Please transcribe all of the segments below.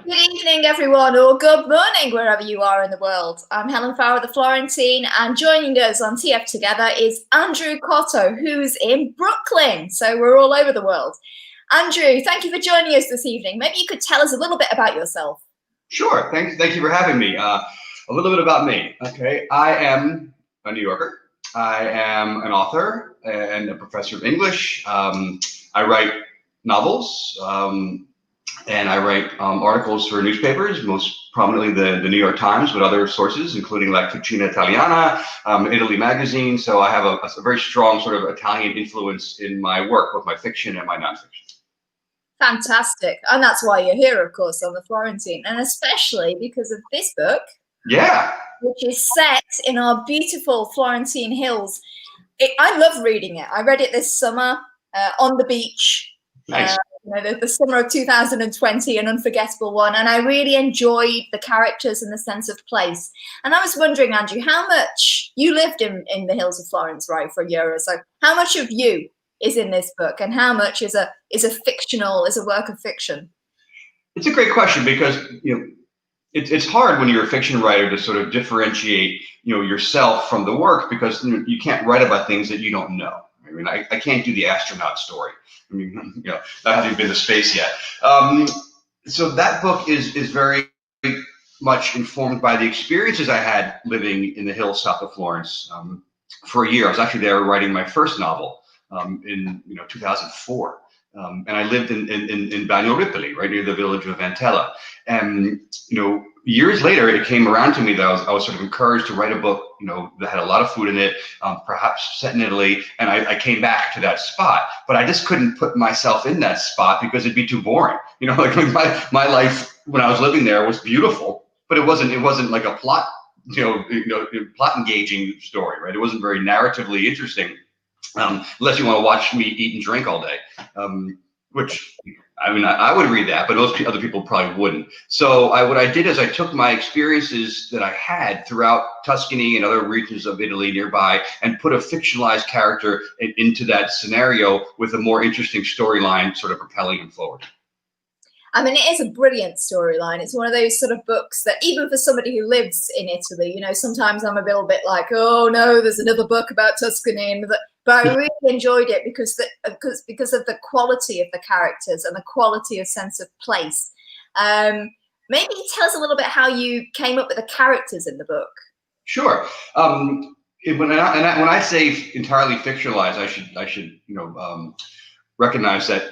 Good evening, everyone, or good morning, wherever you are in the world. I'm Helen Farrer, the Florentine, and joining us on TF Together is Andrew Cotto, who's in Brooklyn. So we're all over the world. Andrew, thank you for joining us this evening. Maybe you could tell us a little bit about yourself. Sure. Thank you for having me. A little bit about me. Okay, I am a New Yorker. I am an author and a professor of English. I write novels. And I write articles for newspapers, most prominently the New York Times, but other sources, including like Cucina Tipica, Italy magazine. So I have a very strong sort of Italian influence in my work, both my fiction and my nonfiction. Fantastic. And that's why you're here, of course, on the Florentine, and especially because of this book. Yeah. Which is set in our beautiful Florentine hills. I love reading it. I read it this summer on the beach. Nice. The summer of 2020, an unforgettable one, and I really enjoyed the characters and the sense of place. And I was wondering, Andrew, how much you lived in the hills of Florence, right, for a year or so? How much of you is in this book, and how much is a work of fiction? It's a great question because it's hard when you're a fiction writer to sort of differentiate yourself from the work, because you can't write about things that you don't know. I mean, I can't do the astronaut story. I mean, I haven't been to space yet. So that book is very much informed by the experiences I had living in the hills south of Florence for a year. I was actually there writing my first novel in 2004. And I lived in Bagno Ripoli, right near the village of Antella. And years later, it came around to me that I was sort of encouraged to write a book, that had a lot of food in it, perhaps set in Italy. And I came back to that spot, but I just couldn't put myself in that spot because it'd be too boring. Like my life when I was living there was beautiful, but it wasn't like a plot, plot engaging story, right? It wasn't very narratively interesting. Unless you want to watch me eat and drink all day, which I mean, I would read that, but most other people probably wouldn't. So what I did is I took my experiences that I had throughout Tuscany and other regions of Italy nearby and put a fictionalized character into that scenario with a more interesting storyline sort of propelling him forward. I mean, it is a brilliant storyline. It's one of those sort of books that even for somebody who lives in Italy, sometimes I'm a little bit like, oh no, there's another book about Tuscany. But I really enjoyed it because of the quality of the characters and the quality of sense of place. Maybe tell us a little bit how you came up with the characters in the book. Sure. When I say entirely fictionalized, I should recognize that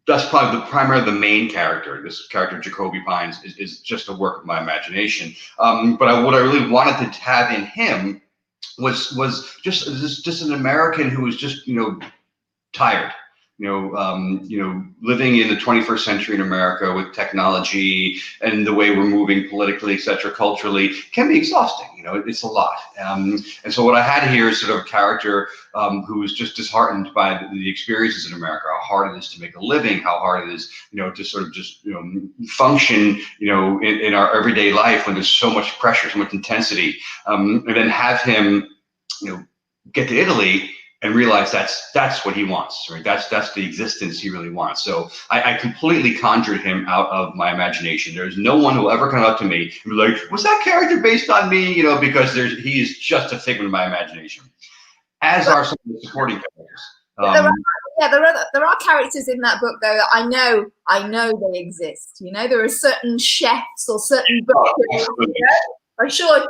that's probably the main character. This character, Jacoby Pines, is just a work of my imagination. But what I really wanted to have in him was just an American who was just tired. Living in the 21st century in America with technology and the way we're moving politically, et cetera, culturally, can be exhausting. It's a lot. And so what I had here is sort of a character who was just disheartened by the experiences in America, how hard it is to make a living, how hard it is, to sort of just, function, in our everyday life when there's so much pressure, so much intensity, and then have him, get to Italy and realize that's what he wants, right? That's the existence he really wants. So I completely conjured him out of my imagination. There's no one who will ever come up to me and be like, was that character based on me? Because he's just a figment of my imagination, as are some of the supporting characters. There are characters in that book though that I know they exist. There are certain chefs or certain books. I'm sure.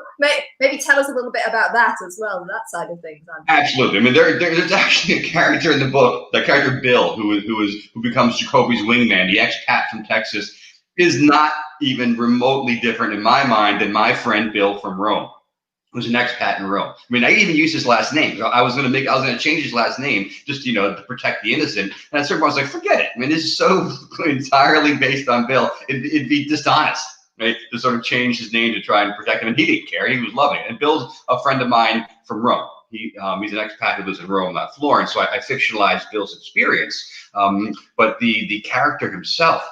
Maybe tell us a little bit about that as well, that side of things. Absolutely. I mean, there's actually a character in the book, the character Bill, who becomes Jacoby's wingman. The expat from Texas is not even remotely different in my mind than my friend Bill from Rome, who's an expat in Rome. I mean, I even used his last name. I was going to change his last name just to protect the innocent. And at a certain point, I was like, forget it. I mean, this is so entirely based on Bill. It'd be dishonest. Right, to sort of change his name to try and protect him, and he didn't care. He was loving it. And Bill's a friend of mine from Rome. He's an expat who lives in Rome, not Florence. So I fictionalized Bill's experience. But the character himself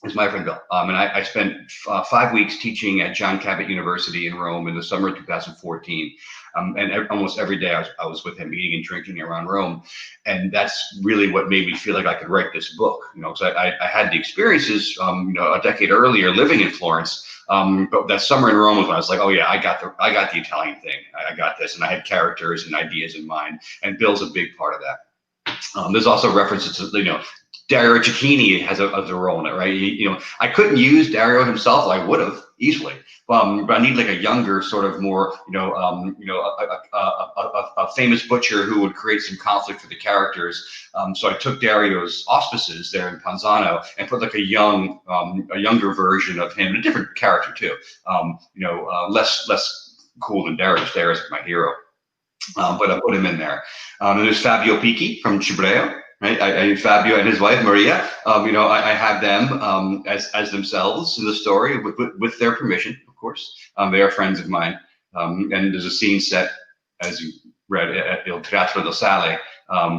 It's my friend Bill. And I spent 5 weeks teaching at John Cabot University in Rome in the summer of 2014. And almost every day I was with him, eating and drinking around Rome. And that's really what made me feel like I could write this book, because I had the experiences, a decade earlier living in Florence. But that summer in Rome was when I was like, oh yeah, I got the Italian thing. I got this. And I had characters and ideas in mind. And Bill's a big part of that. There's also references to, Dario Cecchini has a role in it, right? I couldn't use Dario himself. I would have easily, but I need like a younger, sort of more, a famous butcher who would create some conflict for the characters. So I took Dario's auspices there in Panzano and put like a younger version of him, a different character too. Less cool than Dario's. Dario's my hero, but I put him in there. And there's Fabio Picchi from Cibreo. Right, Fabio and his wife Maria. I have them as themselves in the story with their permission, of course. They are friends of mine, and there's a scene set, as you read, at Il Teatro del Sale,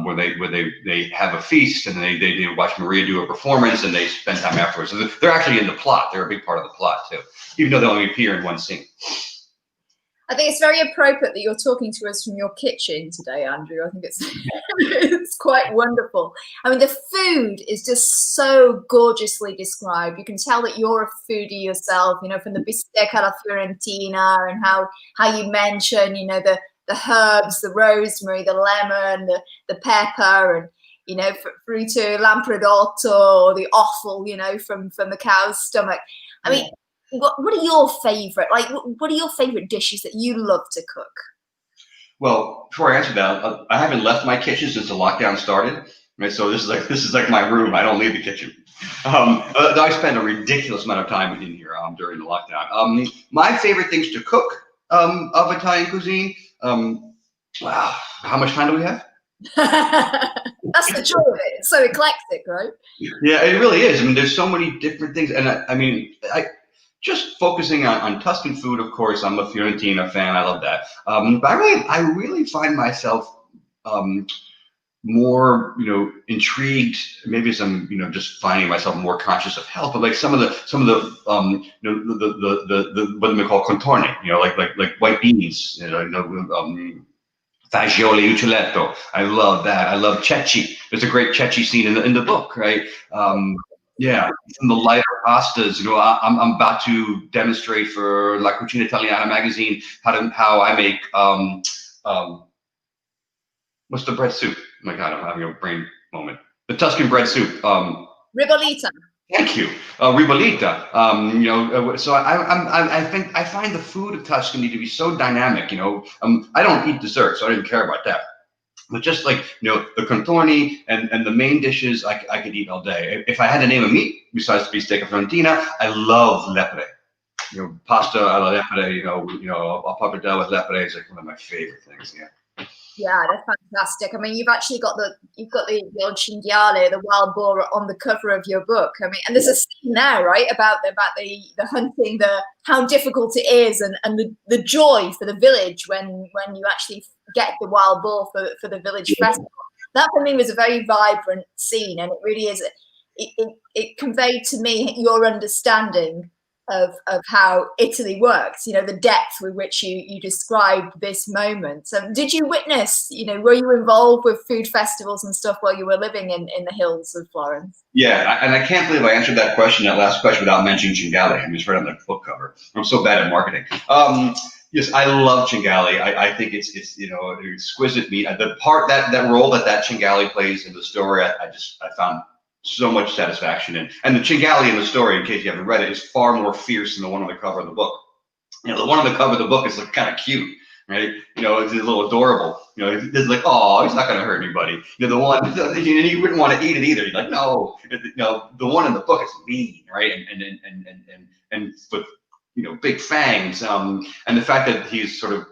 where they have a feast and they watch Maria do a performance and they spend time afterwards. So they're actually in the plot. They're a big part of the plot too, even though they only appear in one scene. I think it's very appropriate that you're talking to us from your kitchen today, Andrew. I think it's quite wonderful. I mean, the food is just so gorgeously described. You can tell that you're a foodie yourself, from the bistecca alla Fiorentina and how you mention, the herbs, the rosemary, the lemon, the pepper, and through to lampredotto or the offal, from the cow's stomach. I mean, what are your favorite? What are your favorite dishes that you love to cook? Well, before I answer that, I haven't left my kitchen since the lockdown started. Right, so this is like my room. I don't leave the kitchen. I spend a ridiculous amount of time in here during the lockdown. My favorite things to cook of Italian cuisine. Wow, how much time do we have? That's the joy of it. It's so eclectic, right? Yeah, it really is. I mean, there's so many different things, and I just focusing on Tuscan food, of course. I'm a Fiorentina fan. I love that. But I really find myself more, intrigued. Maybe as I'm, just finding myself more conscious of health. But like some of the what do we call contorni? Like white beans. Fagioli uccelletto. I love that. I love cecchi. There's a great cecchi scene in the book, right? Yeah, from the lighter pastas. I'm about to demonstrate for La Cucina Italiana magazine how I make what's the bread soup? Oh my God, I'm having a brain moment. The Tuscan bread soup. Ribollita. Thank you, ribollita. So I find the food of Tuscany to be so dynamic. I don't eat dessert, so I didn't care about that. But just like, the contorni and the main dishes, I could eat all day. If I had to name a meat besides the bistecca fiorentina, I love lepre. Pasta alla lepre, a pappardelle with lepre is like one of my favorite things. Yeah. Yeah, they're fantastic. I mean, you've actually got the old cinghiale, the wild boar, on the cover of your book. I mean, and there's a scene now, right, about the hunting, how difficult it is, and the joy for the village when you actually get the wild boar for the village festival. That for me was a very vibrant scene, and it really is. It conveyed to me your understanding of how Italy works, the depth with which you described this moment. So did you witness, were you involved with food festivals and stuff while you were living in the hills of Florence? Yeah, and I can't believe I answered that last question without mentioning cinghiale. I mean, it's right on the book cover. I'm so bad at marketing. Yes, I love cinghiale. I think it's exquisite meat. The part that role that cinghiale plays in the story, I found so much satisfaction in. And the cinghiale in the story, in case you haven't read it, is far more fierce than the one on the cover of the book. The one on the cover of the book is like kind of cute, right? It's a little adorable. It's like, oh, he's not going to hurt anybody. The one, you wouldn't want to eat it either. You're like, no. The one in the book is mean, right? And with big fangs. And the fact that he's sort of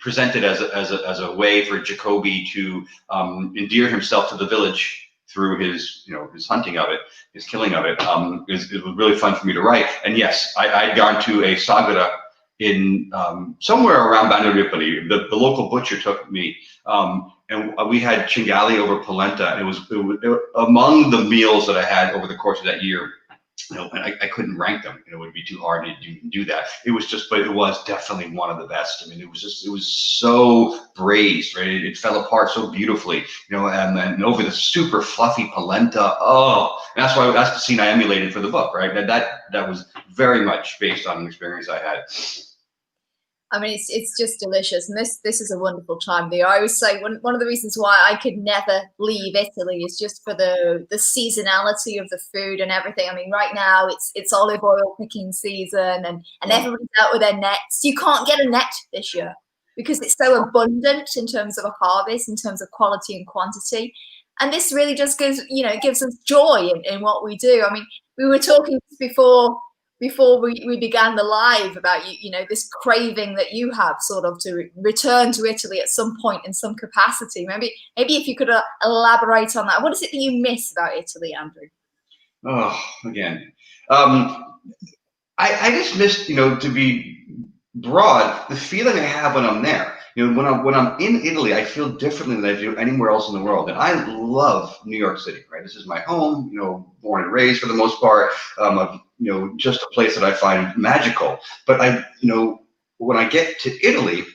presented as a way for Jacobi to endear himself to the village through his hunting of it, his killing of it, it was really fun for me to write. And yes, I'd gone to a sagara in somewhere around Banda Ripoli. The local butcher took me, and we had cinghiale over polenta. And it was among the meals that I had over the course of that year. and I couldn't rank them. It would be too hard to do that. It was just, but it was definitely one of the best. I mean, it was so braised, right? It fell apart so beautifully, and over the super fluffy polenta. Oh, and that's the scene I emulated for the book, right? That was very much based on an experience I had. I mean, it's just delicious, and this is a wonderful time of year. I always say one of the reasons why I could never leave Italy is just for the seasonality of the food and everything. I mean, right now it's olive oil picking season, and everybody's out with their nets. You can't get a net this year because it's so abundant in terms of a harvest, in terms of quality and quantity. And this really just gives us joy in what we do. I mean, we were talking before we began the live about this craving that you have sort of to return to Italy at some point in some capacity. Maybe if you could elaborate on that. What is it that you miss about Italy, Andrew? Oh, again, I just miss, to be broad, the feeling I have when I'm there. When I'm in Italy, I feel differently than I do anywhere else in the world. And I love New York City, right? This is my home, born and raised for the most part. Just a place that I find magical. But when I get to Italy,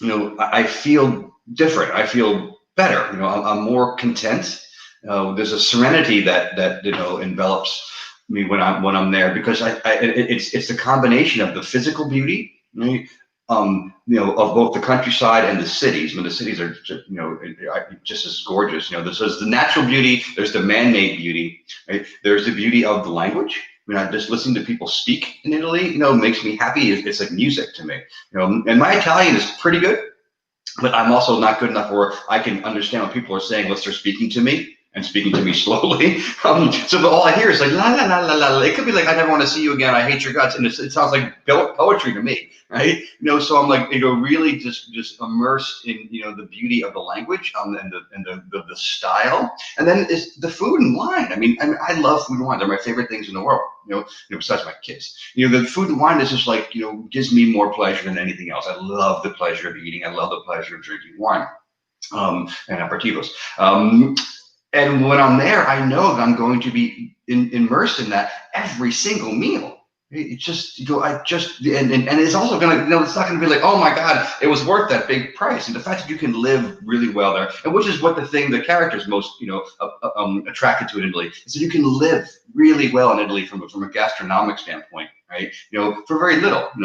I feel different. I feel better. I'm more content. There's a serenity that envelops me when I'm there, because it's the combination of the physical beauty, right? Of both the countryside and the cities. I mean, the cities are just as gorgeous. There's the natural beauty, there's the man-made beauty, right? There's the beauty of the language. Just listening to people speak in Italy, makes me happy. It's like music to me. And my Italian is pretty good, but I'm also not good enough where I can understand what people are saying unless they're speaking to me. And speaking to me slowly. So all I hear is like, la, la, la, la, la. It could be like, I never want to see you again. I hate your guts. And it sounds like poetry to me, right? So I'm like, really just immersed in, the beauty of the language, and the style. And then it's the food and wine. I mean, I love food and wine. They're my favorite things in the world, besides my kids. The food and wine is just like, gives me more pleasure than anything else. I love the pleasure of eating. I love the pleasure of drinking wine, and aperitivos. And when I'm there, I know that I'm going to be immersed in that every single meal. It's just, and it's also going to, it's not going to be like, oh my God, it was worth that big price. And the fact that you can live really well there, and which is what the character's most, attracted to in Italy, is that you can live really well in Italy from a gastronomic standpoint, right? For very little, and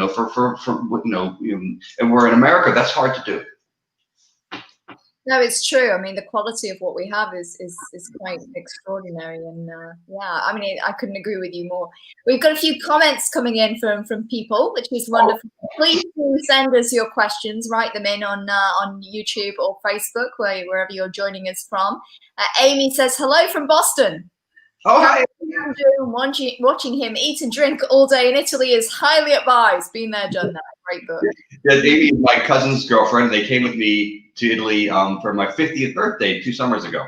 where in America, that's hard to do. No, it's true. I mean, the quality of what we have is quite extraordinary, and I mean, I couldn't agree with you more. We've got a few comments coming in from people, which is wonderful. Please do send us your questions. Write them in on YouTube or Facebook, wherever you're joining us from. Amy says hello from Boston. Oh, hi. Watching him eat and drink all day in Italy is highly advised. Been there, done that. Great book. Yeah, Amy is my cousin's girlfriend. They came with me to Italy for my 50th birthday 2 summers ago.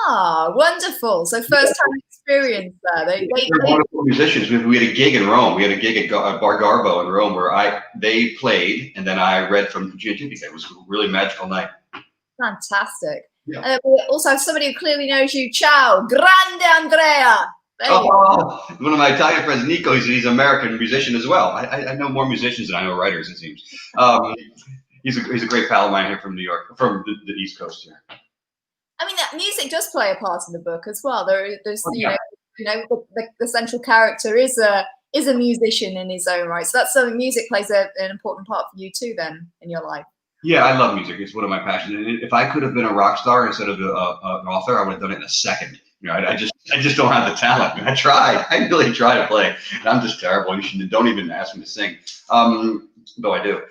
Ah, wonderful. So first time experience there. They're wonderful musicians. We had a gig in Rome. We had a gig at Bar Garbo in Rome where they played, and then I read from Cucina Tipica. It was a really magical night. Fantastic. Yeah. We also have somebody who clearly knows you. Ciao, grande Andrea. One of my Italian friends, Nico, he's an American musician as well. I know more musicians than I know writers, it seems. He's a great pal of mine here from New York, from the East Coast here. I mean, that music does play a part in the book as well. There's the central character is a musician in his own right. So that's something, music plays an important part for you too, then, in your life. Yeah, I love music. It's one of my passions. And if I could have been a rock star instead of an author, I would have done it in a second. I just don't have the talent. I tried. I really tried to play, and I'm just terrible. Don't even ask me to sing, though I do.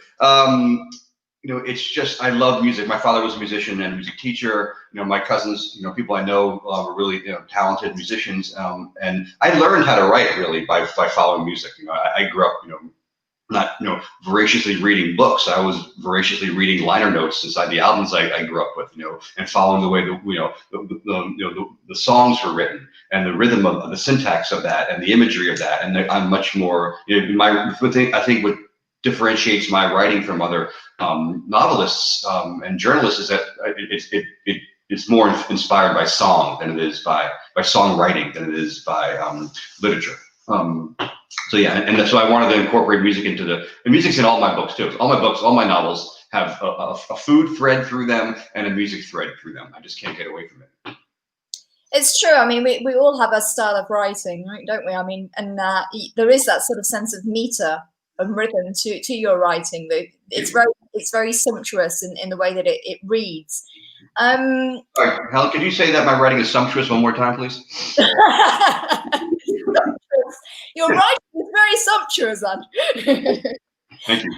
It's just, I love music. My father was a musician and a music teacher. My cousins, people I know were really talented musicians, and I learned how to write really by following music. I grew up, not voraciously reading books. I was voraciously reading liner notes inside the albums I grew up with, and following the way the songs were written and the rhythm of the syntax of that and the imagery of that. And I'm much more, I think what differentiates my writing from other novelists and journalists is that it's more inspired by song than it is by songwriting than it is by literature. So yeah, and so I wanted to incorporate music into and music's in all my books too. All my books, all my novels have a food thread through them and a music thread through them. I just can't get away from it. It's true. I mean, we all have a style of writing, right? Don't we? I mean, and there is that sort of sense of meter and rhythm to your writing. It's very sumptuous in the way that it reads. All right, Helen, could you say that my writing is sumptuous one more time, please? Your writing is very sumptuous, Andrew. Thank you.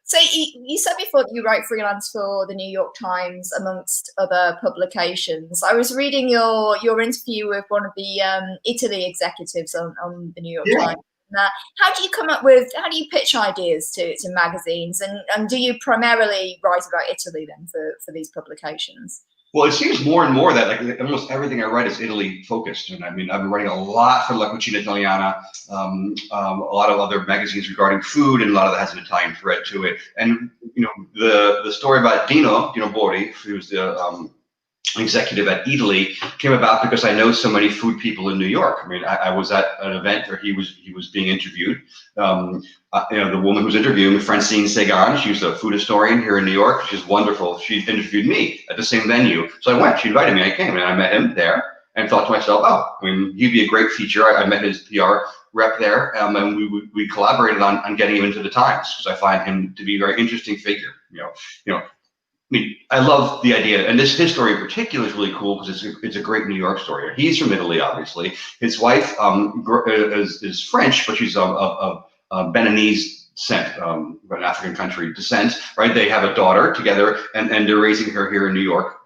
So you said before that you write freelance for the New York Times, amongst other publications. I was reading your interview with one of the Italy executives on the New York Times. How do you pitch ideas to magazines, and do you primarily write about Italy then for these publications? Well, it seems more and more that like almost everything I write is Italy focused, and I mean I've been writing a lot for La Cucina Italiana, a lot of other magazines regarding food, and a lot of that has an Italian thread to it. And you know the story about Dino Bori, who's the executive at Italy, came about because I know so many food people in New York. I mean, I was at an event where he was being interviewed. You know, the woman who's interviewing, Francine Segan, she's a food historian here in New York. She's wonderful. She interviewed me at the same venue. So I went, she invited me, I came, and I met him there and thought to myself, oh, I mean, he'd be a great feature. I met his PR rep there, and we collaborated on getting him into the Times, because I find him to be a very interesting figure. You know, I mean, I love the idea, and his story in particular is really cool because it's a great New York story. He's from Italy, obviously. His wife is French, but she's of Beninese descent, an African country descent, right? They have a daughter together, and they're raising her here in New York.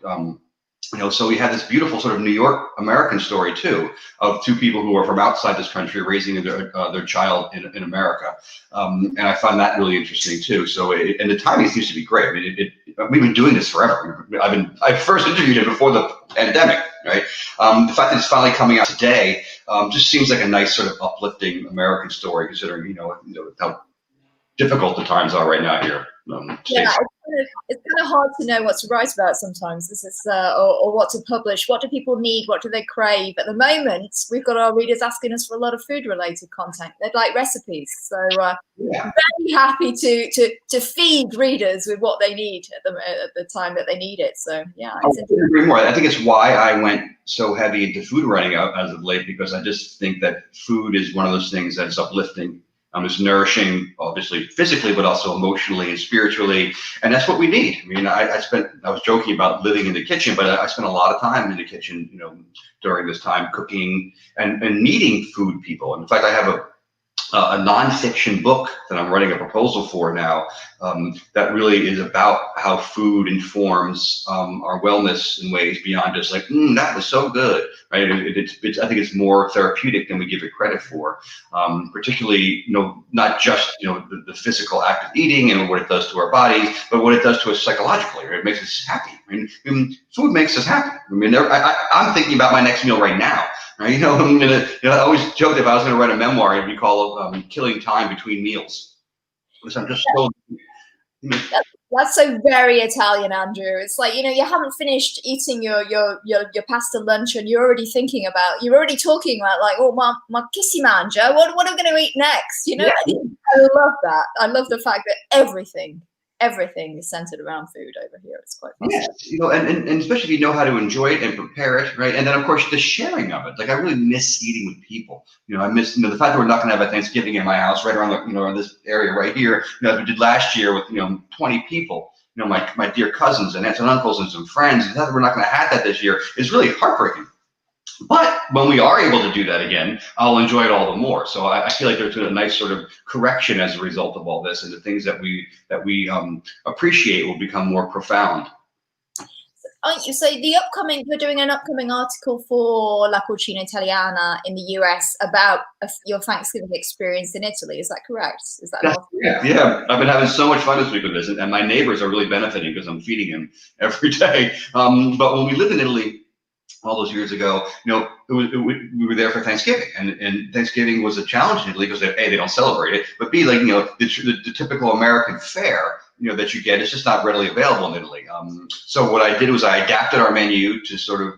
You know, so we have this beautiful sort of New York American story too, of two people who are from outside this country raising their child in America, and I find that really interesting too. So, and the timing seems to be great. I mean, we've been doing this forever. I first interviewed him before the pandemic, right? The fact that it's finally coming out today just seems like a nice sort of uplifting American story, considering you know how difficult the times are right now here. Yeah, it's kind of hard to know what to write about sometimes. This is or what to publish. What do people need? What do they crave? At the moment, we've got our readers asking us for a lot of food-related content. They'd like recipes, so I'm very happy to feed readers with what they need at the time that they need it. So yeah, I couldn't agree more. I think it's why I went so heavy into food writing as of late, because I just think that food is one of those things that's uplifting. It's nourishing, obviously physically, but also emotionally and spiritually, and that's what we need. I mean, I was joking about living in the kitchen, but I spent a lot of time in the kitchen, you know, during this time, cooking and meeting food people. And in fact, I have a nonfiction book that I'm writing a proposal for now, that really is about how food informs our wellness in ways beyond just like, that was so good, right? I think it's more therapeutic than we give it credit for, particularly, you know, not just, you know, the physical act of eating and what it does to our bodies, but what it does to us psychologically, right? It makes us happy. I mean, food makes us happy. I mean, I'm thinking about my next meal right now. Right, you know, I always joked if I was going to write a memoir, it'd be called "Killing Time Between Meals," because I'm just so. That's so very Italian, Andrew. It's like, you know, you haven't finished eating your pasta lunch, and you're already talking about like, oh, ma che si mangia? What am I going to eat next? You know, yeah. I love that. I love the fact that everything is centered around food over here. It's quite fun. Yes, you know, and especially if you know how to enjoy it and prepare it, right? And then of course the sharing of it. Like I really miss eating with people. You know, I miss, you know, the fact that we're not going to have a Thanksgiving in my house right around the, you know, around this area right here. You know, as we did last year with, you know, 20 people. You know, my dear cousins and aunts and uncles and some friends. And the fact that we're not going to have that this year is really heartbreaking. But when we are able to do that again, I'll enjoy it all the more. So I feel like there's a nice sort of correction as a result of all this, and the things that we appreciate will become more profound. So you're doing an upcoming article for La Cucina Italiana in the US about your Thanksgiving experience in Italy. Is that correct? Is that yeah. I've been having so much fun this week with this, and my neighbors are really benefiting because I'm feeding them every day. But when we lived in Italy all those years ago, you know, we were there for Thanksgiving, and Thanksgiving was a challenge in Italy because A, they don't celebrate it, but B, like, you know, the typical American fare that you get. It's just not readily available in Italy. So what I did was I adapted our menu to sort of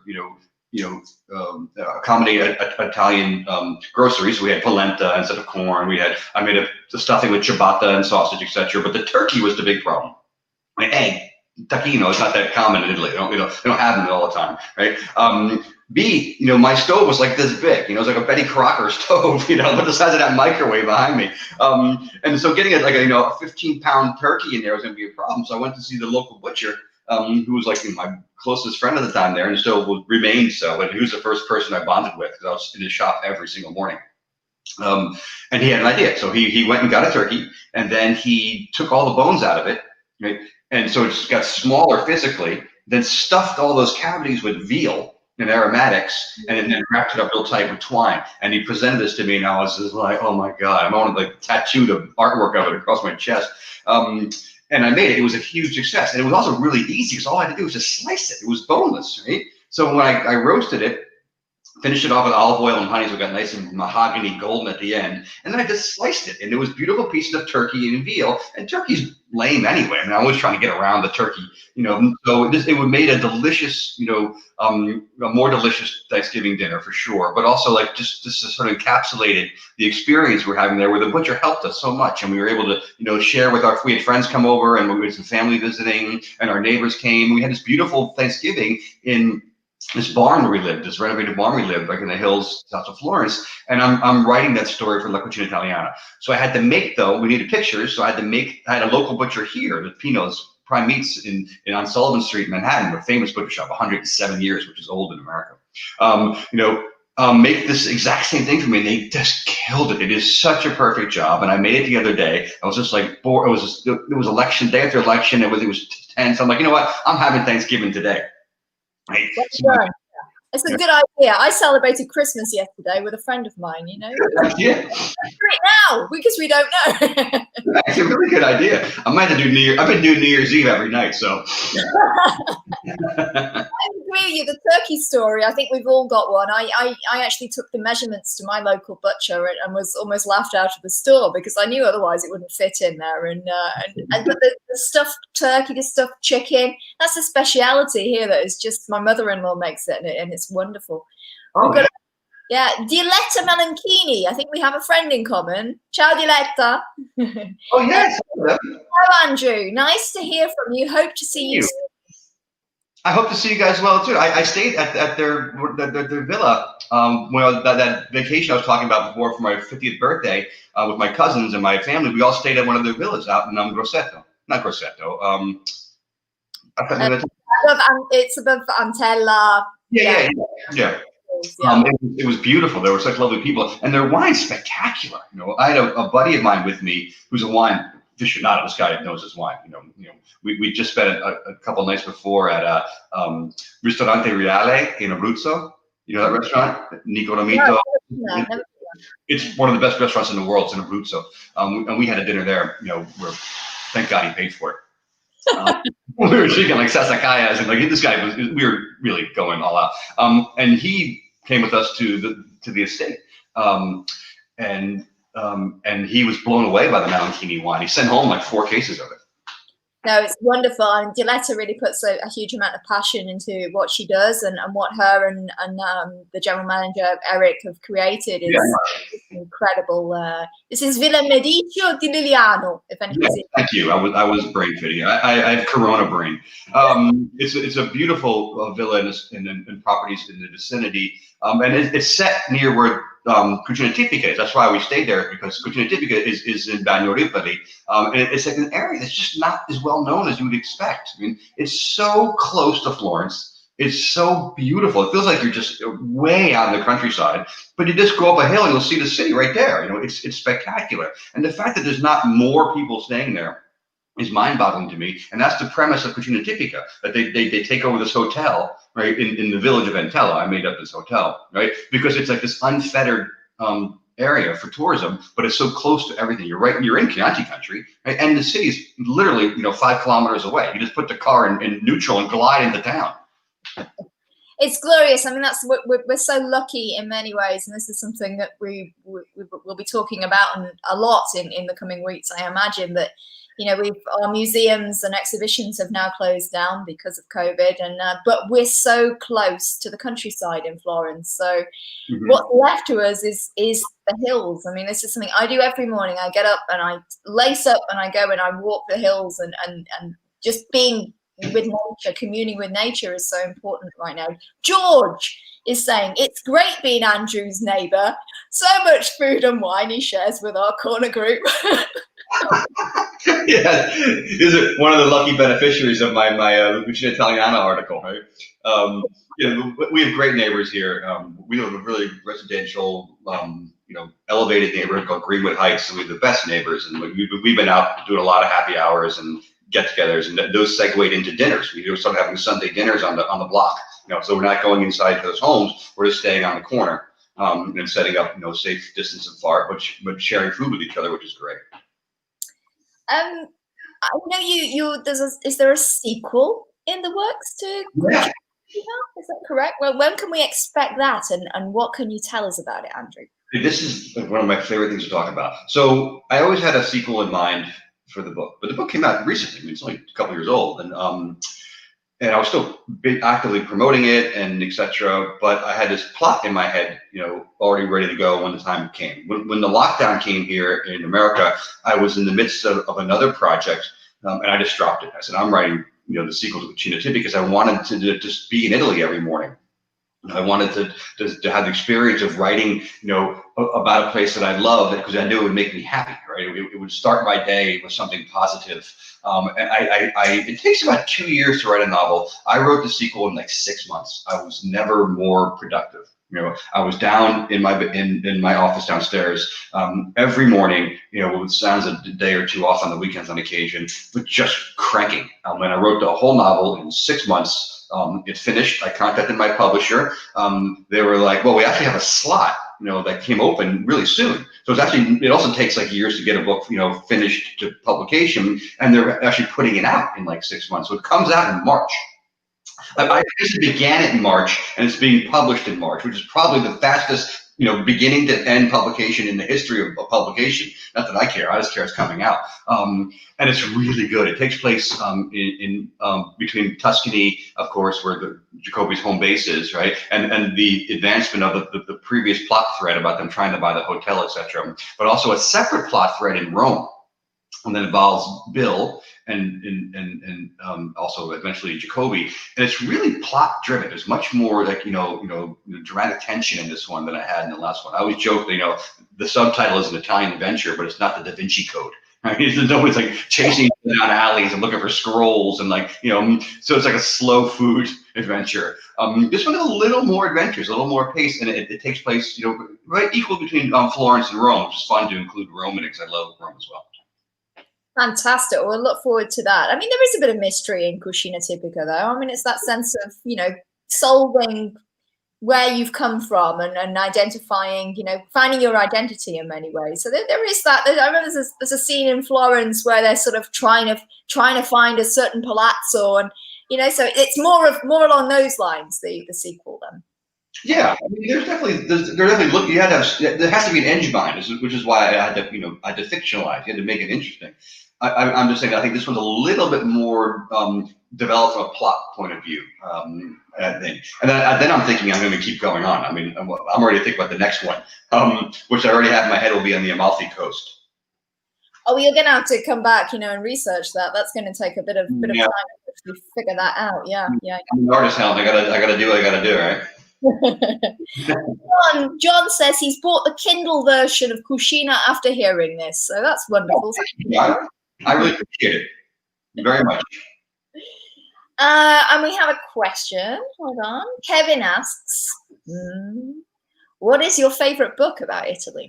accommodate Italian groceries. We had polenta instead of corn. I made a stuffing with ciabatta and sausage, etc. But the turkey was the big problem. My egg, tacchino, is not that common in Italy. They don't have them all the time, right? B, my stove was like this big. It was like a Betty Crocker stove, but the size of that microwave behind me. And so getting a 15-pound turkey in there was going to be a problem. So I went to see the local butcher, who was like my closest friend at the time there, and still remained so. And he was the first person I bonded with because I was in his shop every single morning. And he had an idea. So he went and got a turkey, and then he took all the bones out of it, right? And so it just got smaller physically, then stuffed all those cavities with veal and aromatics, and then wrapped it up real tight with twine. And he presented this to me, and I was just like, oh my God, I wanted to tattoo the artwork of it across my chest. And I made it. It was a huge success. And it was also really easy because all I had to do was just slice it. It was boneless, right? So when I roasted it, finished it off with olive oil and honey, so it got nice and mahogany golden at the end. And then I just sliced it, and it was beautiful pieces of turkey and veal. And turkey's lame anyway. I was trying to get around the turkey, So it would made a delicious, a more delicious Thanksgiving dinner for sure. But also just sort of encapsulated the experience we're having there, where the butcher helped us so much, and we were able to, share with we had friends come over, and we had some family visiting, and our neighbors came. We had this beautiful Thanksgiving in this barn where we lived, this renovated barn we lived, like in the hills south of Florence. And I'm writing that story for La Cucina Italiana. So I had to make, we needed pictures, so I had a local butcher here, the Pino's Prime Meats on Sullivan Street in Manhattan, a famous butcher shop, 107 years, which is old in America. Make this exact same thing for me, and they just killed it. It is such a perfect job, and I made it the other day. I was just like bored. It was election day after election. It was tense. I'm like, you know what? I'm having Thanksgiving today. Right. It's a good idea. I celebrated Christmas yesterday with a friend of mine, Yeah. Right now, because we don't know. That's a really good idea. I might have to do New Year. I've been doing New Year's Eve every night, so. I agree with you. The turkey story, I think we've all got one. I actually took the measurements to my local butcher and was almost laughed out of the store because I knew otherwise it wouldn't fit in there. But the stuffed turkey, the stuffed chicken, that's a speciality here that is just, my mother-in-law makes it, and it's wonderful. Oh, yeah, Diletta Melanchini. I think we have a friend in common. Ciao, Diletta. Oh, yes. Hello, Andrew. Nice to hear from you. Hope to see you soon. I hope to see you guys well, too. I stayed at their villa that vacation I was talking about before for my 50th birthday with my cousins and my family. We all stayed at one of their villas out in Grosseto. Not Grosseto. It's above Antella. Yeah. It was beautiful. They were such lovely people, and their wine's spectacular. I had a buddy of mine with me who's a wine aficionado. This guy knows his wine. We just spent a couple of nights before at Ristorante Reale in Abruzzo. You know that restaurant, Nico Romito. It's one of the best restaurants in the world. It's in Abruzzo, and we had a dinner there. Where thank God he paid for it. We were drinking like sasakayas, and this guy we were really going all out. And he came with us to the estate, and he was blown away by the Melanchini wine. He sent home like 4 cases of it. No, it's wonderful, and Diletta really puts a huge amount of passion into what she does, and what her and the general manager Eric have created is incredible. This is Villa Medicio di Liliano. If anything, thank you. I was brain fitting. I have Corona brain. It's a beautiful villa and properties in the vicinity, and it's set near where Cucina Tipica is. That's why we stayed there, because Cucina Tipica is in Bagno Ripoli, and it's like an area that's just not as well known as you would expect. I mean, it's so close to Florence. It's so beautiful. It feels like you're just way out in the countryside, but you just go up a hill and you'll see the city right there. It's spectacular. And the fact that there's not more people staying there is mind-boggling to me, and that's the premise of Cucina Tipica, that they take over this hotel, right, in the village of Entella. I made up this hotel, right, because it's like this unfettered area for tourism, but it's so close to everything. You're in Chianti country, right, and the city's literally 5 kilometers away. You just put the car in neutral and glide into town. It's glorious. I mean, that's what we're so lucky in many ways, and this is something that we will be talking about a lot in the coming weeks. I imagine that, you know, our museums and exhibitions have now closed down because of COVID, and but we're so close to the countryside in Florence. So what's left to us is the hills. I mean, this is something I do every morning. I get up and I lace up and I go and I walk the hills, and just being with nature, communing with nature is so important right now. George is saying, it's great being Andrew's neighbour. So much food and wine he shares with our corner group. Yeah, is one of the lucky beneficiaries of my Cucina Tipica article, right? You know, we have great neighbors here. We live in a really residential, you know, elevated neighborhood called Greenwood Heights, so we have the best neighbors, and we've been out doing a lot of happy hours and get-togethers, and those segued into dinners. We started having Sunday dinners on the block. You know, so we're not going inside those homes. We're just staying on the corner and setting up, you know, safe distance apart, but sharing food with each other, which is great. I know is there a sequel in the works to? Yeah. Is that correct? Well, when can we expect that, and what can you tell us about it, Andrew? This is one of my favorite things to talk about. So I always had a sequel in mind for the book, but the book came out recently. I mean, it's only a couple years old, and I was still actively promoting it and etc. But I had this plot in my head, you know, already ready to go when the time came. When the lockdown came here in America, I was in the midst of another project, and I just dropped it. I said, I'm writing, you know, the sequel to Cucina Tipica because I wanted to just be in Italy every morning. I wanted to have the experience of writing, you know, about a place that I love, because I knew it would make me happy, right? It would start my day with something positive. And it takes about 2 years to write a novel. I wrote the sequel in like 6 months. I was never more productive. You know, I was down in my office downstairs every morning, you know, with sounds a day or two off on the weekends on occasion, but just cranking. When I wrote the whole novel in 6 months, it finished. I contacted my publisher. They were like, well, we actually have a slot, you know, that came open really soon. So it also takes like years to get a book, you know, finished to publication, and they're actually putting it out in like 6 months. So it comes out in March. I basically began it in March, and it's being published in March, which is probably the fastest, you know, beginning to end publication in the history of publication. Not that I care, I just care it's coming out. And it's really good. It takes place in between Tuscany, of course, where Jacobi's home base is, right, and the advancement of the previous plot thread about them trying to buy the hotel, etc. But also a separate plot thread in Rome, and that involves Bill and also eventually Jacobi, and it's really plot driven. There's much more like you know dramatic tension in this one than I had in the last one. I always joke that, you know, the subtitle is an Italian adventure, but it's not the Da Vinci Code. Right? There's always like chasing down alleys and looking for scrolls, and like, you know, so it's like a slow food adventure. This one is a little more adventurous, a little more pace, and it takes place, you know, right equal between Florence and Rome, which is fun to include Rome in it because I love Rome as well. Fantastic. We'll look forward to that. I mean, there is a bit of mystery in Cucina Tipica, though. I mean, it's that sense of, you know, solving where you've come from and identifying, you know, finding your identity in many ways. So there is that. I remember there's a scene in Florence where they're sort of trying to find a certain palazzo, and, you know, so it's more along those lines, the sequel then. Yeah, I mean, there has to be an engine behind this, which is why I had to fictionalize. You had to make it interesting. I'm just saying, I think this one's a little bit more developed from a plot point of view. And then I'm thinking I'm going to keep going on. I mean, I'm already thinking about the next one, which I already have in my head will be on the Amalfi Coast. Oh, well, you're going to have to come back, you know, and research that. That's going to take a bit of time to figure that out. Yeah. I'm an artist, Helen. I gotta do what I gotta do, right? John says he's bought the Kindle version of Cucina after hearing this, so that's wonderful. Yeah, I really appreciate it very much. And we have a question. Hold on. Kevin asks, what is your favorite book about Italy?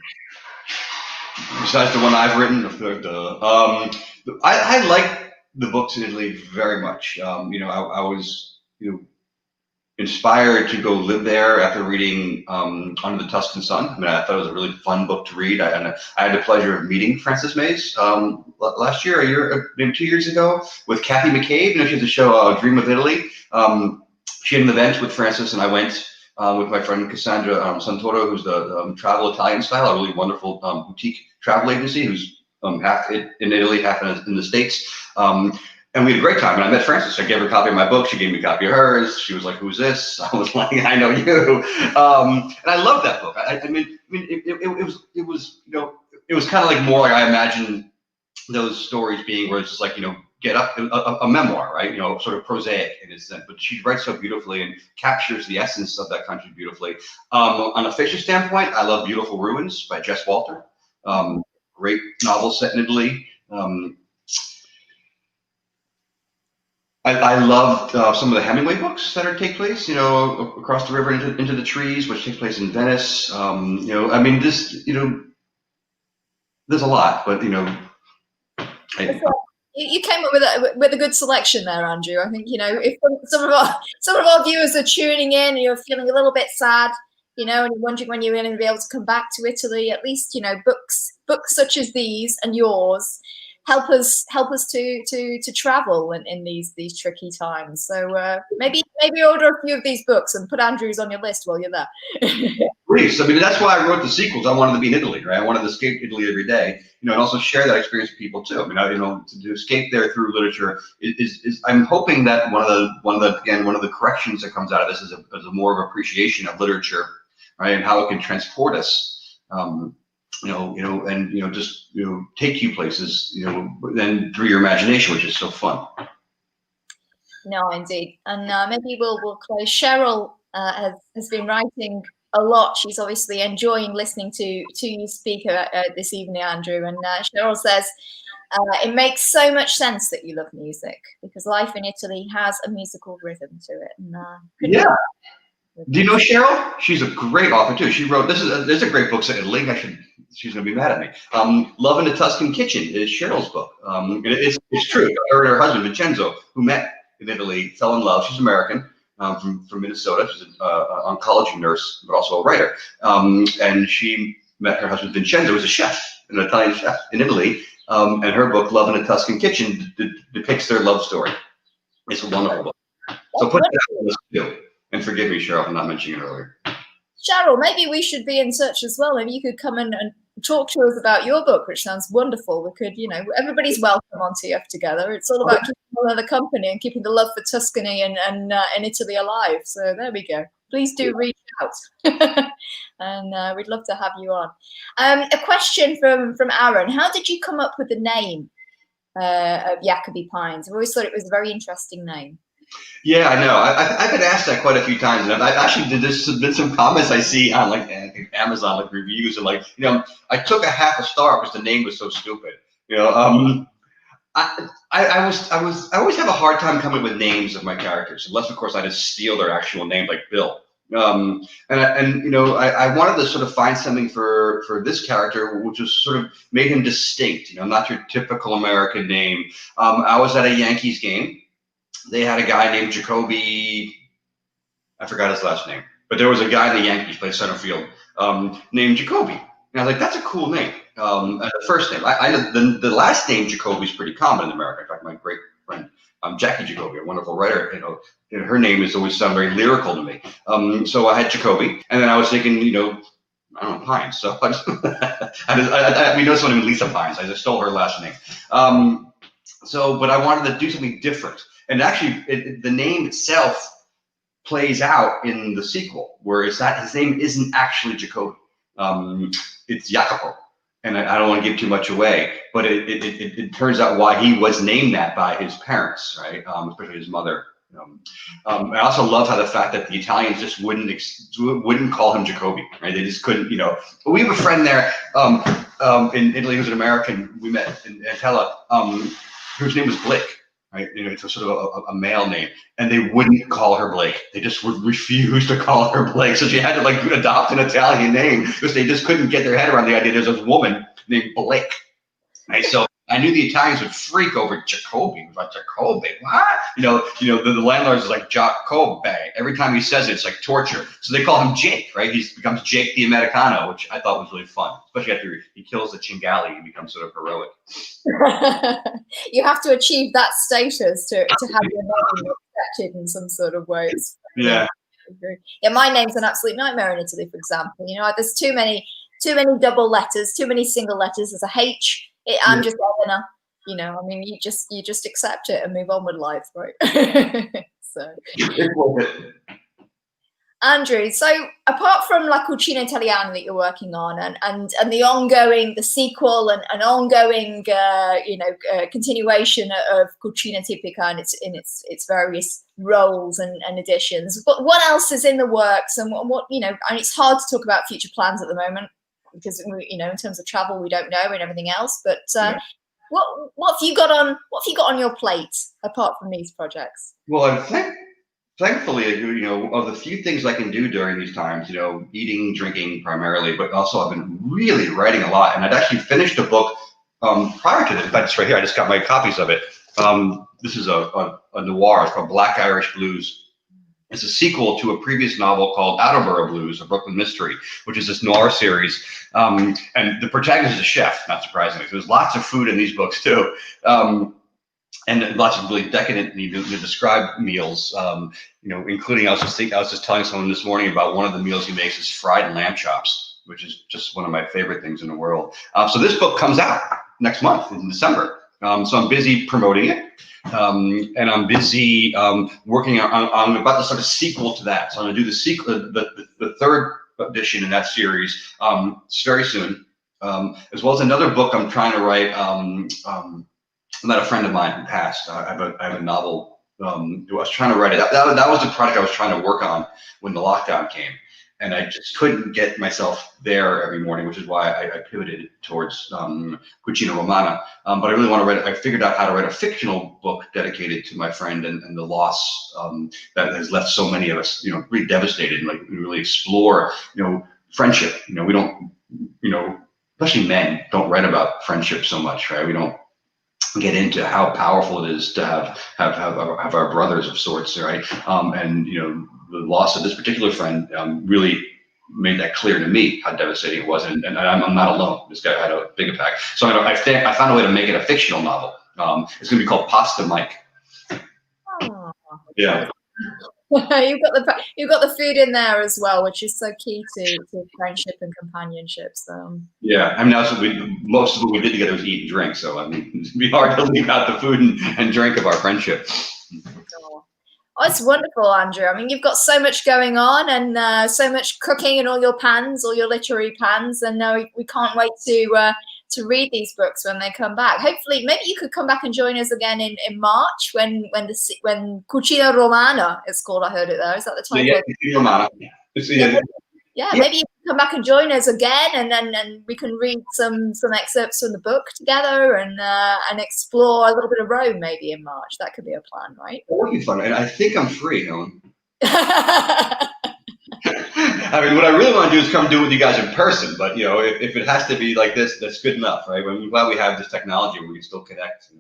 Besides the one I've written, I like the books in Italy very much. You know, I was, you know, inspired to go live there after reading Under the Tuscan Sun. I mean, I thought it was a really fun book to read. I had the pleasure of meeting Frances Mays last year, maybe 2 years ago, with Kathy McCabe. You know, she has a show, Dream of Italy. she had an event with Francis, and I went with my friend Cassandra Santoro, who's the Travel Italian Style, a really wonderful boutique travel agency who's half in Italy, half in the States. And we had a great time. And I met Frances. I gave her a copy of my book. She gave me a copy of hers. She was like, "Who's this?" I was like, "I know you." And I loved that book. I mean, it was it was kind of like more like I imagine those stories being, where it's just like get up a memoir, right? Sort of prosaic in its sense. But she writes so beautifully and captures the essence of that country beautifully. On a fiction standpoint, I love Beautiful Ruins by Jess Walter. Great novel set in Italy. I love some of the Hemingway books that take place, across the river into the trees, which takes place in Venice. I mean, this, there's a lot, but you came up with a good selection there, Andrew. I think if some of our viewers are tuning in and you're feeling a little bit sad, and you're wondering when you're going to be able to come back to Italy, at least books such as these and yours help us to travel in these tricky times. So maybe order a few of these books and put Andrew's on your list while you're there. Greece. I mean, that's why I wrote the sequels. I wanted to be in Italy, right? I wanted to escape Italy every day, and also share that experience with people too. I mean, to escape there through literature is I'm hoping that one of the corrections that comes out of this is a more of appreciation of literature, right, and how it can transport us. And just take you places, then through your imagination, which is so fun. No, indeed, and maybe we'll close. Cheryl has been writing a lot. She's obviously enjoying listening to you speak this evening, Andrew. And Cheryl says, it makes so much sense that you love music because life in Italy has a musical rhythm to it. And, yeah. Do you know Cheryl? She's a great author too. She wrote there's a great book set in Italy. She's gonna be mad at me. Love in the Tuscan Kitchen is Cheryl's book. It's true. Her and her husband Vincenzo, who met in Italy, fell in love. She's American, from Minnesota. She's an oncology nurse, but also a writer. And she met her husband Vincenzo, who's a chef, an Italian chef in Italy. And her book, Love in the Tuscan Kitchen, depicts their love story. It's a wonderful book. So put that on the list too. And forgive me, Cheryl, for not mentioning it earlier. Cheryl, maybe we should be in touch as well. Maybe you could come and talk to us about your book, which sounds wonderful. We could, everybody's welcome on TF Together. It's all about keeping all the company and keeping the love for Tuscany and Italy alive. So there we go. Please do reach out, and we'd love to have you on. A question from Aaron: how did you come up with the name of Jacobi Pines? I've always thought it was a very interesting name. Yeah, I know. I've been asked that quite a few times, and I actually did submit some comments I see on Amazon reviews, and I took a half a star because the name was so stupid. I always have a hard time coming with names of my characters, unless of course I just steal their actual name, like Bill. I wanted to sort of find something for this character which was sort of made him distinct. Not your typical American name. I was at a Yankees game. They had a guy named Jacoby, I forgot his last name, but there was a guy in the Yankees, played center field, named Jacoby. And I was like, that's a cool name. The first name. The last name Jacoby is pretty common in America. In fact, my great friend, Jackie Jacoby, a wonderful writer, her name has always sounded very lyrical to me. So I had Jacoby, and then I was thinking, I don't know, Pines. So we know someone named Lisa Pines. I just stole her last name. But I wanted to do something different. And actually, the name itself plays out in the sequel, where his name isn't actually Jacoby. It's Jacopo. And I don't want to give too much away, but it turns out why he was named that by his parents, right? Especially his mother. I also love how the fact that the Italians just wouldn't call him Jacoby, right? They just couldn't, But we have a friend there in Italy who's an American. We met in Antella, whose name was Blake. Right, it's a sort of a male name, and they wouldn't call her Blake. They just would refuse to call her Blake. So she had to adopt an Italian name because they just couldn't get their head around the idea there's a woman named Blake. Right, so I knew the Italians would freak over Jacoby. It was like, Jacoby, what? The landlord is like Jacoby. Every time he says it, it's like torture. So they call him Jake, right? He becomes Jake the Americano, which I thought was really fun, especially after he kills the Chingali and becomes sort of heroic. You have to achieve that status to have your name accepted in some sort of way. Yeah. Yeah, my name's an absolute nightmare in Italy, for example. There's too many double letters, too many single letters. There's a H. I'm just Elena. You just accept it and move on with life, right? So, Andrew, so apart from La Cucina Italiana that you're working on, and the sequel and ongoing, continuation of Cucina Tipica and its various roles and editions, but what else is in the works, and what and it's hard to talk about future plans at the moment because in terms of travel we don't know and everything else, but what have you got on your plate apart from these projects? Well, I think thankfully, of the few things I can do during these times, eating, drinking primarily, but also I've been really writing a lot. And I'd actually finished a book prior to this. In fact, it's right here. I just got my copies of it. This is a noir. It's called Black Irish Blues. It's a sequel to a previous novel called Attleboro Blues, a Brooklyn Mystery, which is this noir series. And the protagonist is a chef, not surprisingly. So there's lots of food in these books too. And lots of really decadent, described meals, including I was just telling someone this morning about one of the meals he makes is fried lamb chops, which is just one of my favorite things in the world. So this book comes out next month in December. So I'm busy promoting it, and I'm busy working on about the sort of sequel to that. So I'm going to do the sequel, the third edition in that series very soon, as well as another book I'm trying to write. Met a friend of mine who passed. I have a novel who I was trying to write it. That was the project I was trying to work on when the lockdown came, and I just couldn't get myself there every morning, which is why I pivoted towards Cucina Romana. But I really want to write. I figured out how to write a fictional book dedicated to my friend and the loss that has left so many of us, really devastated. And we really explore, friendship. We don't, especially men don't write about friendship so much, right? We don't get into how powerful it is to have our brothers of sorts, right? And the loss of this particular friend really made that clear to me how devastating it was, and I'm not alone. This guy had a big impact. So I found a way to make it a fictional novel. It's going to be called Pasta Mike. Oh, yeah. You've got the food in there as well, which is so key to friendship and companionship. So yeah, most of what we did together was eat and drink. So it'd be hard to leave out the food and drink of our friendship. Oh, it's wonderful, Andrew. You've got so much going on and so much cooking in all your pans, all your literary pans, and we can't wait to read these books when they come back. Hopefully, maybe you could come back and join us again in March when Cucina Romana is called. I heard it there. Is that the title? Yeah, Cucina Romana. Yeah, maybe you can come back and join us again, and then we can read some excerpts from the book together and explore a little bit of Rome maybe in March. That could be a plan, right? That would be fun, and I think I'm free, Helen. What I really want to do is come do it with you guys in person, but if it has to be like this, that's good enough, right? I'm glad we have this technology where we can still connect.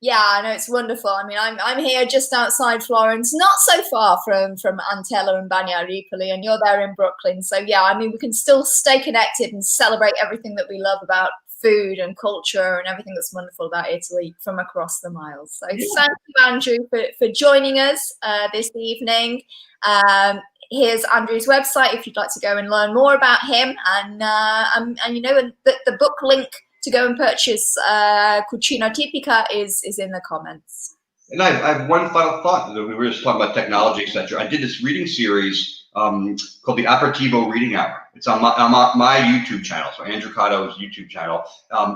Yeah, I know, it's wonderful. I'm here just outside Florence, not so far from Antella and Bagnaripoli, and you're there in Brooklyn. So yeah, we can still stay connected and celebrate everything that we love about food and culture and everything that's wonderful about Italy from across the miles. So thank you, Andrew, for joining us this evening. Here's Andrew's website if you'd like to go and learn more about him, and the book link to go and purchase Cucina Tipica is in the comments. And I have one final thought. We were just talking about technology, etc. I did this reading series called the Aperitivo Reading Hour. It's on my YouTube channel, so Andrew Cotto's YouTube channel,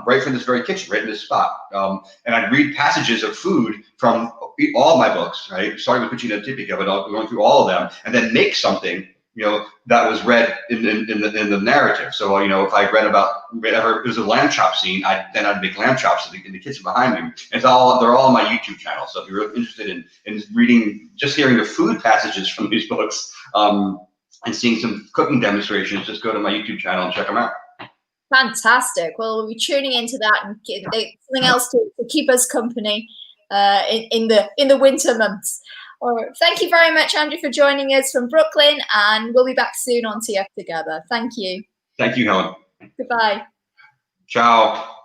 right from this very kitchen, right in this spot. And I'd read passages of food from all my books, right, starting with Cucina Tipica, but going through all of them, and then make something that was read in the narrative. So if I read about whatever, there's a lamb chop scene, I'd make lamb chops in the kitchen behind me. They're all on my YouTube channel. So if you're really interested in reading, just hearing the food passages from these books, and seeing some cooking demonstrations, just go to my YouTube channel and check them out. Fantastic. Well, we'll be tuning into that and something else to keep us company in the winter months. All right. Thank you very much, Andrew, for joining us from Brooklyn, and we'll be back soon on TF Together. Thank you. Thank you, Helen. Goodbye. Ciao.